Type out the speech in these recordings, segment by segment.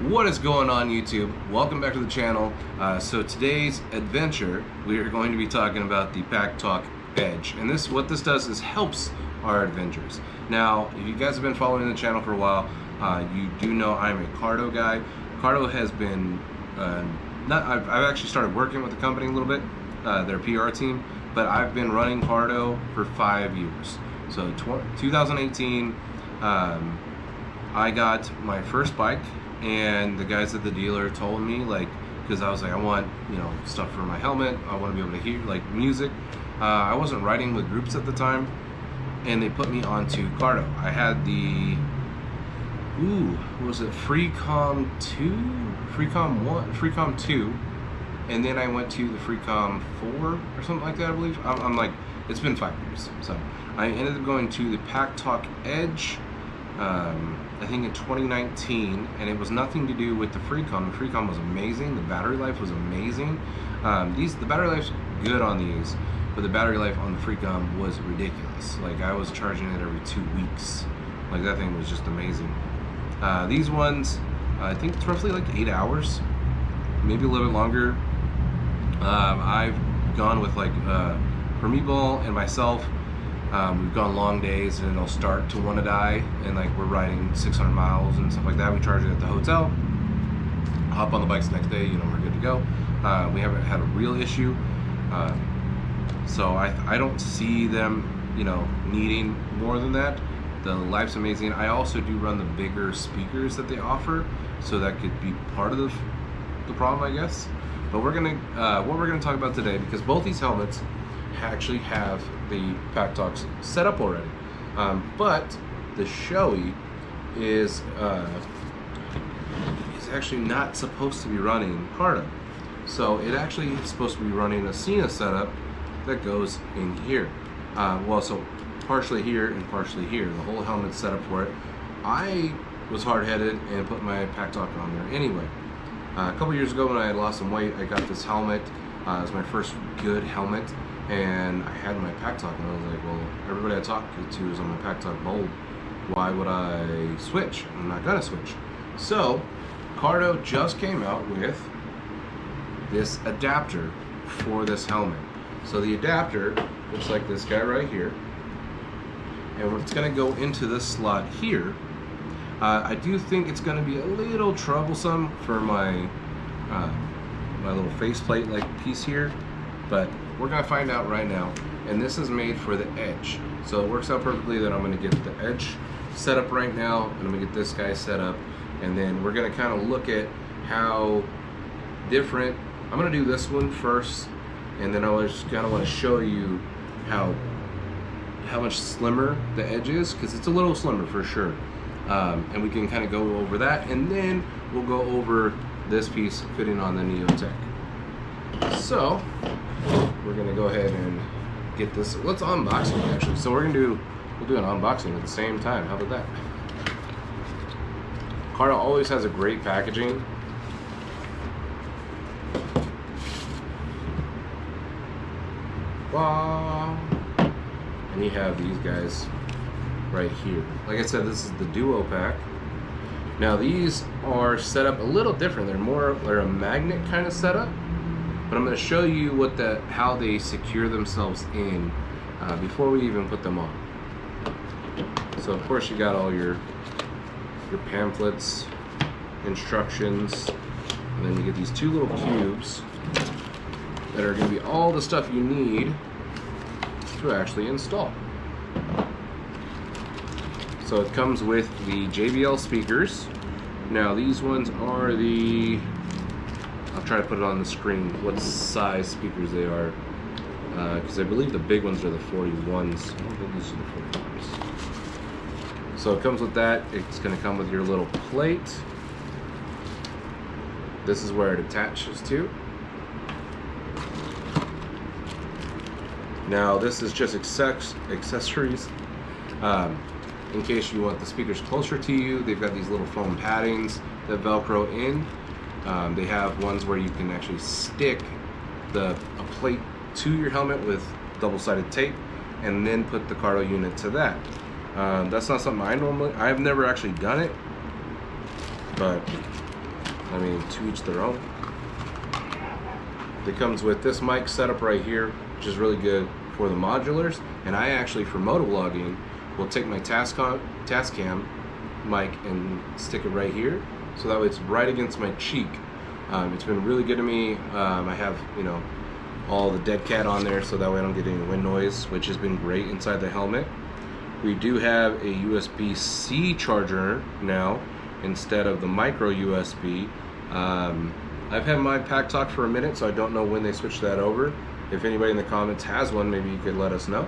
What is going on, YouTube? Welcome back to the channel. So today's adventure, we are going to be talking about the Packtalk Edge, and what this does is helps our adventures. Now, if you guys have been following the channel for a while, you do know I'm a Cardo guy. Cardo has been I've actually started working with the company a little bit, their PR team, but I've been running Cardo for 5 years. So 2018, I got my first bike, and the guys at the dealer told me, like, because I was like, I want, stuff for my helmet, I want to be able to hear like music. I wasn't riding with groups at the time, and they put me onto Cardo. I had the was it Freecom 2, Freecom 1, Freecom 2, and then I went to the Freecom 4 or something like that, I believe. I'm like, it's been 5 years, so I ended up going to the Packtalk Edge, I think in 2019, and it was nothing to do with the Freecom. The Freecom was amazing. The battery life was amazing. The battery life's good on these, but the battery life on the Freecom was ridiculous. Like, I was charging it every 2 weeks. Like, that thing was just amazing. These ones, I think it's roughly like 8 hours, maybe a little bit longer. I've gone with like for Meatball and myself. We've gone long days, and it'll start to want to die, and like we're riding 600 miles and stuff like that. We charge it at the hotel, hop on the bikes the next day, we're good to go. We haven't had a real issue, so I don't see them needing more than that. The life's amazing. I also do run the bigger speakers that they offer, so that could be part of the problem, I guess. But we're gonna what we're gonna talk about today, because both these helmets actually have the Packtalks set up already, but the Shoei is actually not supposed to be running Cardo. So it actually is supposed to be running a Cena setup that goes in here. So partially here and partially here. The whole helmet's set up for it. I was hard-headed and put my Packtalk on there anyway. A couple years ago, when I had lost some weight, I got this helmet. It was my first good helmet, and I had my Packtalk, and I was like, well, everybody I talk to is on my Packtalk Bold. Why would I switch? I'm not gonna switch. So Cardo just came out with this adapter for this helmet. So the adapter looks like this guy right here, and it's gonna go into this slot here. I do think it's gonna be a little troublesome for my my little faceplate like piece here, but we're gonna find out right now. And this is made for the Edge, so it works out perfectly that I'm gonna get the Edge set up right now, and I'm gonna get this guy set up, and then we're gonna kind of look at how different. I'm gonna do this one first, and then I just kind of want to show you how much slimmer the Edge is, because it's a little slimmer for sure. And we can kind of go over that, and then we'll go over this piece fitting on the Neotec. So we're gonna go ahead and get this. Let's unbox it actually. So we'll do an unboxing at the same time. How about that? Cardo always has a great packaging. Wow. And you have these guys right here. Like I said, this is the duo pack. Now these are set up a little different. They're a magnet kind of setup, but I'm going to show you how they secure themselves in before we even put them on. So of course you got all your pamphlets, instructions, and then you get these two little cubes that are going to be all the stuff you need to actually install. So it comes with the JBL speakers. Now these ones are I'll try to put it on the screen what size speakers they are, because I believe the big ones are the 41s. I don't think these are the 41s. So it comes with that. It's going to come with your little plate. This is where it attaches to. Now this is just accessories. In case you want the speakers closer to you, they've got these little foam paddings that Velcro in. They have ones where you can actually stick a plate to your helmet with double-sided tape, and then put the Cardo unit to that. That's not something I've never actually done it, but I mean, to each their own. It comes with this mic setup right here, which is really good for the modulars. And I actually, for motovlogging, will take my Tascam mic and stick it right here, so that way it's right against my cheek. It's been really good to me. I have, you know, all the dead cat on there, so that way I don't get any wind noise, which has been great inside the helmet. We do have a USB-C charger now instead of the micro USB. I've had my Packtalk for a minute, so I don't know when they switched that over. If anybody in the comments has one, maybe you could let us know.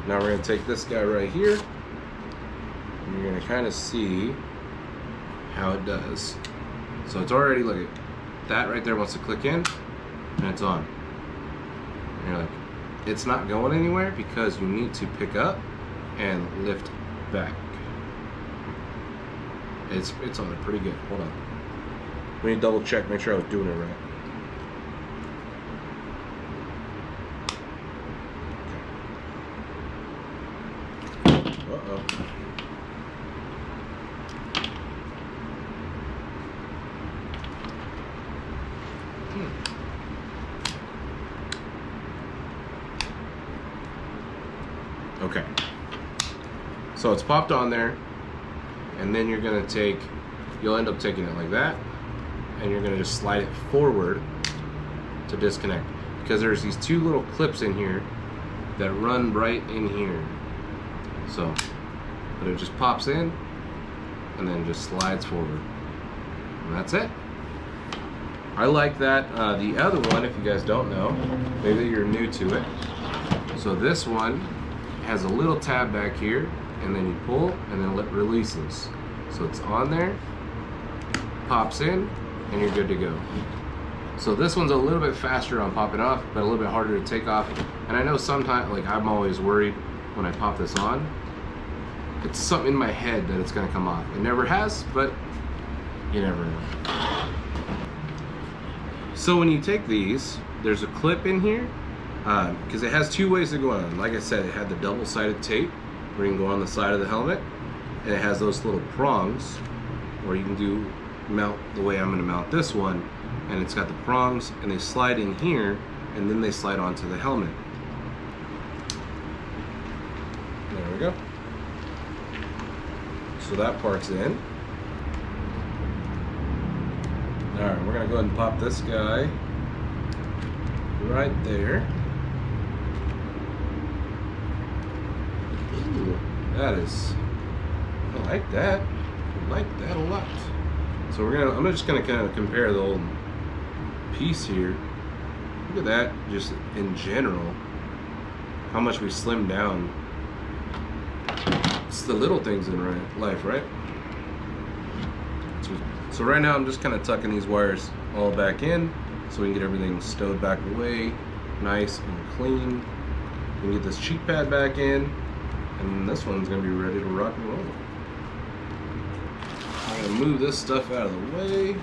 Now we're going to take this guy right here, and you're going to kind of see how it does. So it's already, look at that right there wants to click in, and it's on. And you're like, it's not going anywhere because you need to pick up and lift back. It's on it pretty good. Hold on. We need to double check, make sure I was doing it right. Uh-oh. Okay. So it's popped on there, and then you're gonna you'll end up taking it like that, and you're gonna just slide it forward to disconnect, because there's these two little clips in here that run right in here. So, but it just pops in and then just slides forward, and that's it. I like that. The other one, if you guys don't know, maybe you're new to it. So this one has a little tab back here, and then you pull, and then it releases. So it's on there, pops in, and you're good to go. So this one's a little bit faster on popping off, but a little bit harder to take off. And I know sometimes, like, I'm always worried when I pop this on. It's something in my head that it's gonna come off. It never has, but you never know. So when you take these, there's a clip in here, because it has two ways to go on. Like I said, it had the double-sided tape where you can go on the side of the helmet, and it has those little prongs where you can mount the way I'm going to mount this one, and it's got the prongs, and they slide in here, and then they slide onto the helmet. There we go. So that part's in. Alright, we're going to go ahead and pop this guy right there. Ooh, that is, I like that. I like that a lot. So I'm just gonna kind of compare the old piece here. Look at that, just in general, how much we slimmed down. It's the little things in life, right? So right now I'm just kind of tucking these wires all back in so we can get everything stowed back away, nice and clean. We can get this cheek pad back in, and this one's gonna be ready to rock and roll. I'm gonna move this stuff out of the way.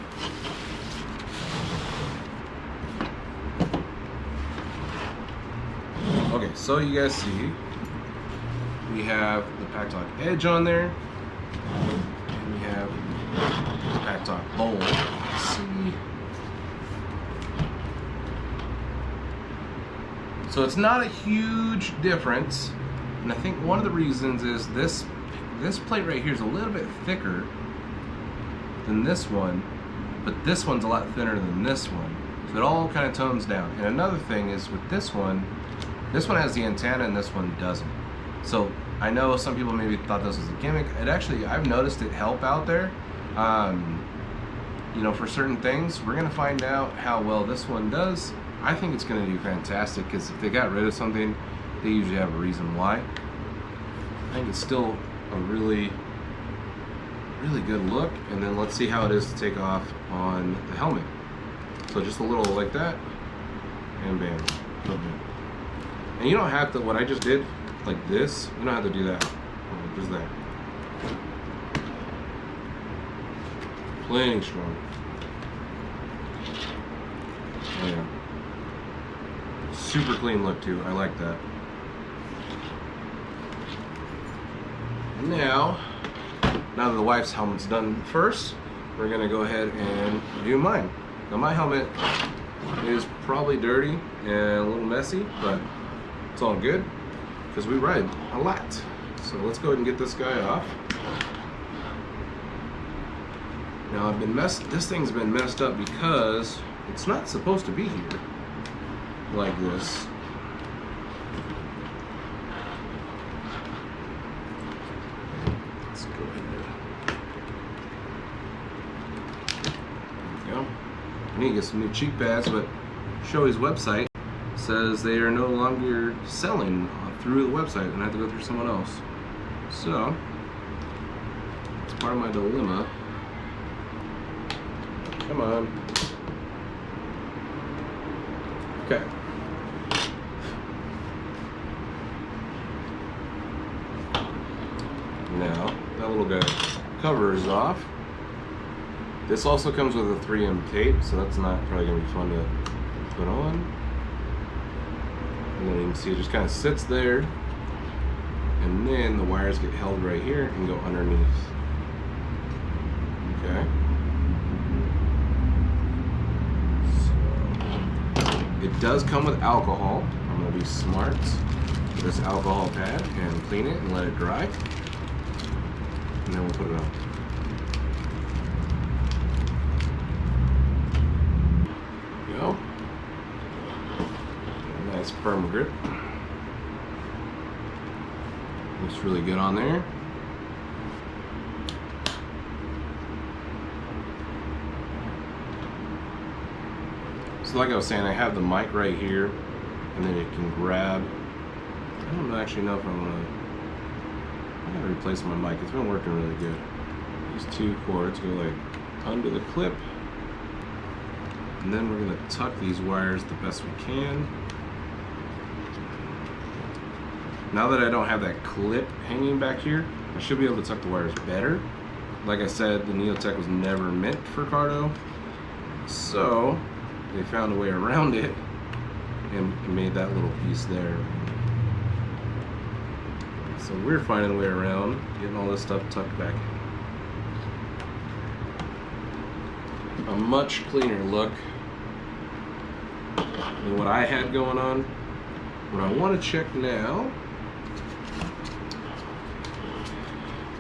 Okay, so you guys see, we have the Packtalk Edge on there, and we have the Packtalk Bowl. Let's see. So it's not a huge difference, and I think one of the reasons is this plate right here is a little bit thicker than this one, but this one's a lot thinner than this one. So it all kind of tones down. And another thing is with this one has the antenna and this one doesn't. So I know some people maybe thought this was a gimmick. It actually, I've noticed it help out there. You know, for certain things, we're gonna find out how well this one does. I think it's gonna do fantastic, because if they got rid of something, they usually have a reason why. I think it's still a really, really good look. And then let's see how it is to take off on the helmet. So just a little like that, and bam, bam. And you don't have to, what I just did, like this, you don't have to do that, just that. Plenty strong. Oh yeah. Super clean look too, I like that. Now now that the wife's helmet's done first, we're gonna go ahead and do mine. Now my helmet is probably dirty and a little messy, but it's all good because we ride a lot. So let's go ahead and get this guy off. Now this thing's been messed up because it's not supposed to be here like this. Let's go ahead. There we go. I need to get some new cheek pads, but Shorty's website says they are no longer selling through the website and I have to go through someone else. So it's part of my dilemma. Come on. Okay. Now that little guy cover is off. This also comes with a 3M tape, so that's not probably gonna be fun to put on. And then you can see it just kind of sits there, and then the wires get held right here and go underneath. Okay. So it does come with alcohol. I'm gonna be smart with this alcohol pad and clean it and let it dry, and then we'll put it on. Go. Nice firm grip. Looks really good on there. So like I was saying, I have the mic right here, and then it can grab. I don't actually know if I'm gonna replace my mic. It's been working really good. These two cords go like under the clip. And then we're going to tuck these wires the best we can. Now that I don't have that clip hanging back here, I should be able to tuck the wires better. Like I said, the Neotec was never meant for Cardo, so they found a way around it and made that little piece there. So we're finding a way around getting all this stuff tucked back in. A much cleaner look than what I had going on. What I want to check now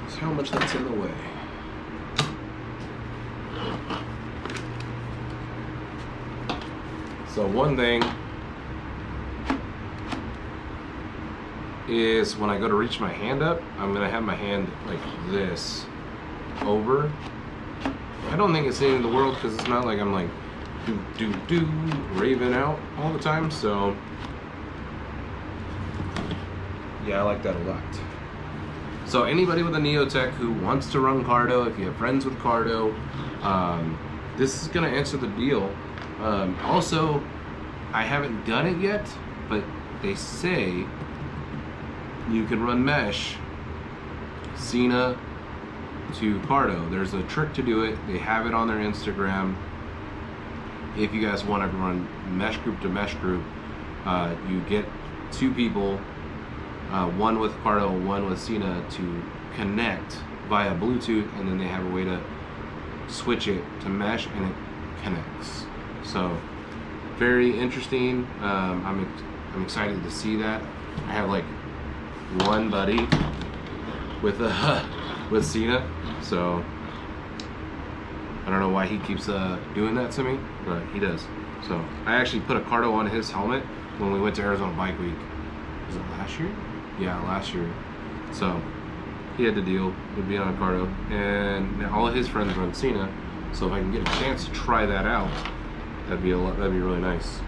is how much that's in the way. So one thing is when I go to reach my hand up, I'm going to have my hand like this over. I don't think it's the end of the world because it's not like I'm like do raving out all the time, so yeah, I like that a lot. So anybody with a Neotec who wants to run Cardo, if you have friends with Cardo, this is gonna answer the deal. Also, I haven't done it yet, but they say you can run mesh Sena to Cardo. There's a trick to do it. They have it on their Instagram. If you guys want to run mesh group to mesh group, you get two people, one with Cardo, one with Sena, to connect via Bluetooth, and then they have a way to switch it to mesh and it connects. So very interesting. I'm excited to see that. I have like one buddy with Sena, so I don't know why he keeps doing that to me, but he does. So I actually put a Cardo on his helmet when we went to Arizona Bike Week. Was it last year? Yeah, last year. So he had to deal with being on a Cardo, and now all of his friends run Sena. So if I can get a chance to try that out, that'd be really nice.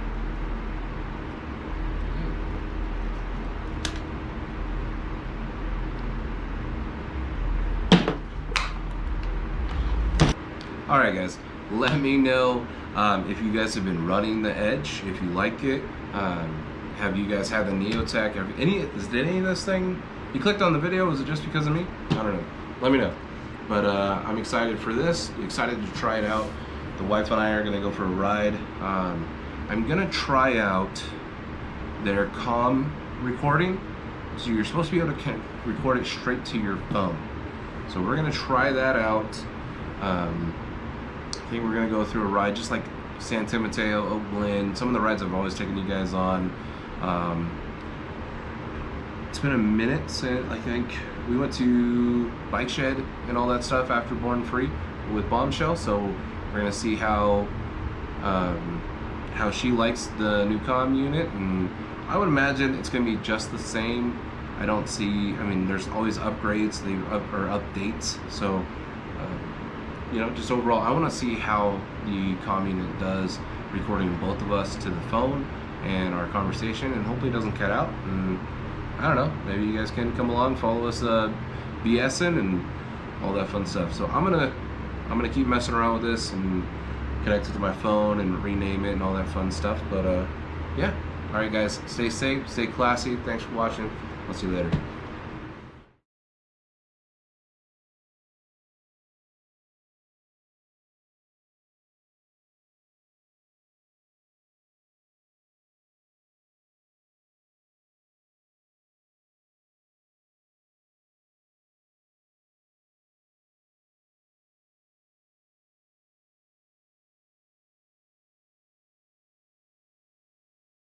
Alright guys, let me know if you guys have been running the Edge, if you like it. Have you guys had the Neotec? Did any of this thing, you clicked on the video, was it just because of me? I don't know, let me know. But I'm excited for this, excited to try it out. The wife and I are gonna go for a ride. I'm gonna try out their COM recording. So you're supposed to be able to record it straight to your phone. So we're gonna try that out. I think we're gonna go through a ride just like San Mateo, Oak Glen, some of the rides I've always taken you guys on. It's been a minute since, I think, we went to Bike Shed and all that stuff after Born Free with Bombshell, so we're gonna see how she likes the new comm unit, and I would imagine it's gonna be just the same. I don't see, I mean, there's always upgrades or updates, so you know, just overall, I want to see how the comm unit does recording both of us to the phone and our conversation, and hopefully it doesn't cut out. And I don't know, maybe you guys can come along, follow us BSing and all that fun stuff. So I'm gonna keep messing around with this and connect it to my phone and rename it and all that fun stuff. But yeah, all right guys, stay safe, stay classy. Thanks for watching. I'll see you later.